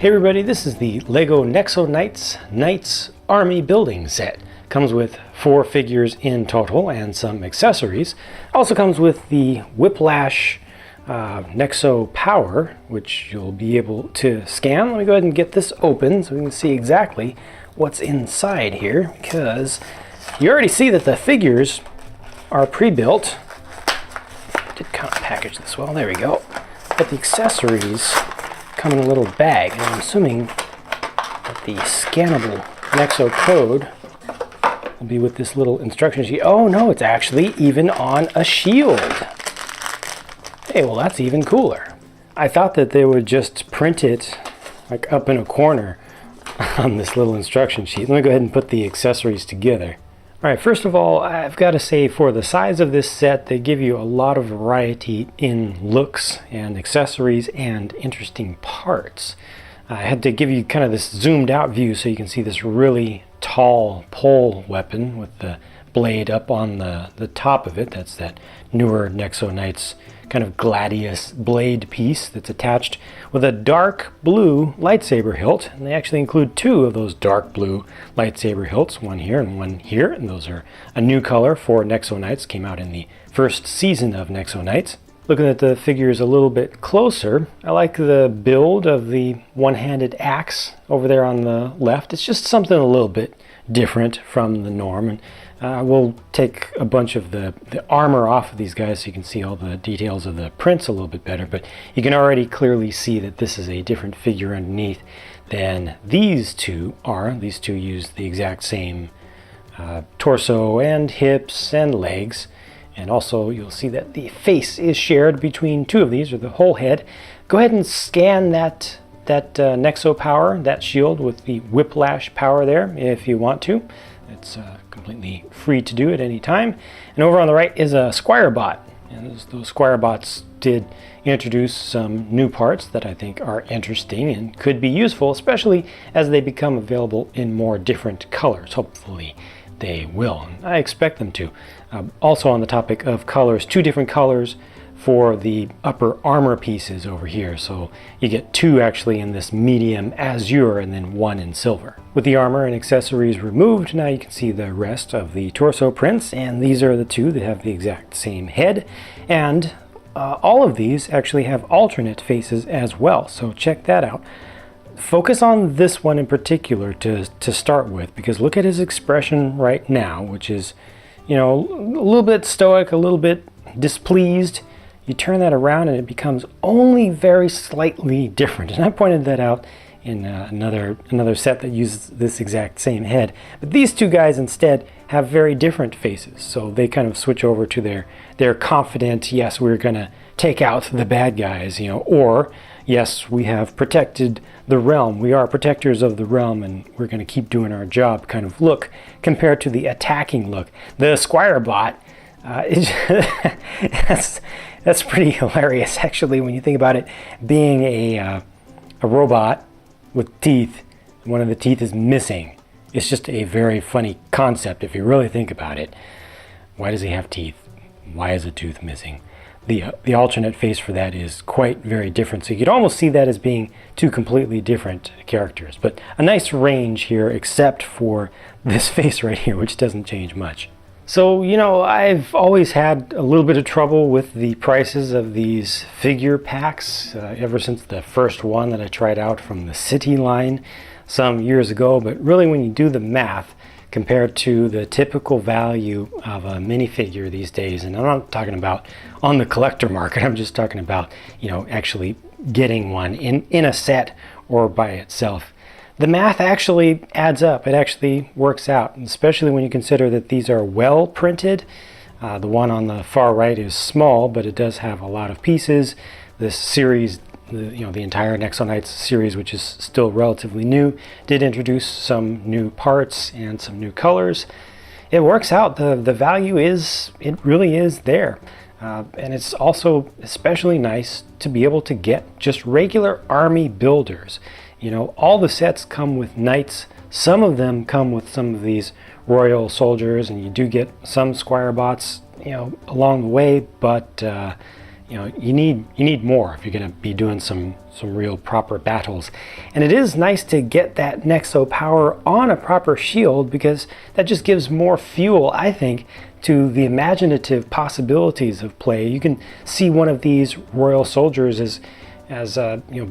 Hey everybody, this is the LEGO Nexo Knights Army Building Set. Comes with 4 figures in total and some accessories. Also comes with the Whiplash Nexo Power, which you'll be able to scan. Let me go ahead and get this open so we can see exactly what's inside here, because you already see that the figures are pre-built. Did kind of package this well, there we go. But the accessories come in a little bag, and I'm assuming that the scannable Nexo code will be with this little instruction sheet. Oh no, it's actually even on a shield. Hey, well that's even cooler. I thought that they would just print it like up in a corner on this little instruction sheet. Let me go ahead and put the accessories together. Alright, first of all, I've got to say, for the size of this set, they give you a lot of variety in looks and accessories and interesting parts. I had to give you kind of this zoomed out view so you can see this really tall pole weapon with the blade up on the top of it. That's that newer Nexo Knights kind of gladius blade piece that's attached with a dark blue lightsaber hilt, and they actually include 2 of those dark blue lightsaber hilts, one here and one here, and those are a new color for Nexo Knights. Came out in the first season of Nexo Knights. Looking at the figures a little bit closer, I like the build of the one-handed axe over there on the left. It's just something a little bit different from the norm, and we'll take a bunch of the armor off of these guys so you can see all the details of the prints a little bit better, but you can already clearly see that this is a different figure underneath than these two are. These two use the exact same torso and hips and legs, and also you'll see that the face is shared between 2 of these, or the whole head. Go ahead and scan that Nexo power, that shield with the Whiplash power there if you want to. It's completely free to do at any time. And over on the right is a Squire bot. And those Squire bots did introduce some new parts that I think are interesting and could be useful, especially as they become available in more different colors. Hopefully they will. I expect them to. Also on the topic of colors, 2 different colors for the upper armor pieces over here. So you get 2 actually in this medium azure and then 1 in silver. With the armor and accessories removed, now you can see the rest of the torso prints, and these are the 2 that have the exact same head. And all of these actually have alternate faces as well, so check that out. Focus on this one in particular to start with, because look at his expression right now, which is, you know, a little bit stoic, a little bit displeased. You turn that around and it becomes only very slightly different. And I pointed that out in another set that uses this exact same head. But these 2 guys instead have very different faces. So they kind of switch over to their confident, yes, we're gonna take out the bad guys, you know, or yes, we have protected the realm. We are protectors of the realm and we're gonna keep doing our job kind of look, compared to the attacking look. The Squire bot, that's pretty hilarious actually when you think about it, being a robot with teeth. One of the teeth is missing. It's just a very funny concept if you really think about it. Why does he have teeth? Why is a tooth missing? The alternate face for that is quite very different, so you could almost see that as being 2 completely different characters. But a nice range here, except for this face right here, which doesn't change much. So, you know, I've always had a little bit of trouble with the prices of these figure packs ever since the first one that I tried out from the City line some years ago. But really, when you do the math compared to the typical value of a minifigure these days, and I'm not talking about on the collector market, I'm just talking about, you know, actually getting one in a set or by itself, the math actually adds up. It actually works out, especially when you consider that these are well printed. The one on the far right is small, but it does have a lot of pieces. This series, the entire Nexo Knights series, which is still relatively new, did introduce some new parts and some new colors. It works out. The value it really is there. And it's also especially nice to be able to get just regular army builders. You know, all the sets come with knights. Some of them come with some of these royal soldiers, and you do get some Squire bots, you know, along the way, but you need more if you're going to be doing some real proper battles. And it is nice to get that Nexo power on a proper shield, because that just gives more fuel, I think, to the imaginative possibilities of play. You can see one of these royal soldiers as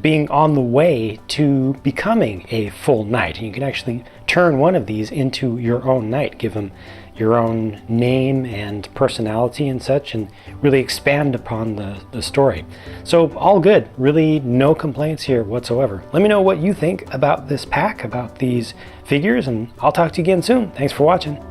being on the way to becoming a full knight. You can actually turn one of these into your own knight, give them your own name and personality and such, and really expand upon the story. So all good, really no complaints here whatsoever. Let me know what you think about this pack, about these figures, and I'll talk to you again soon. Thanks for watching.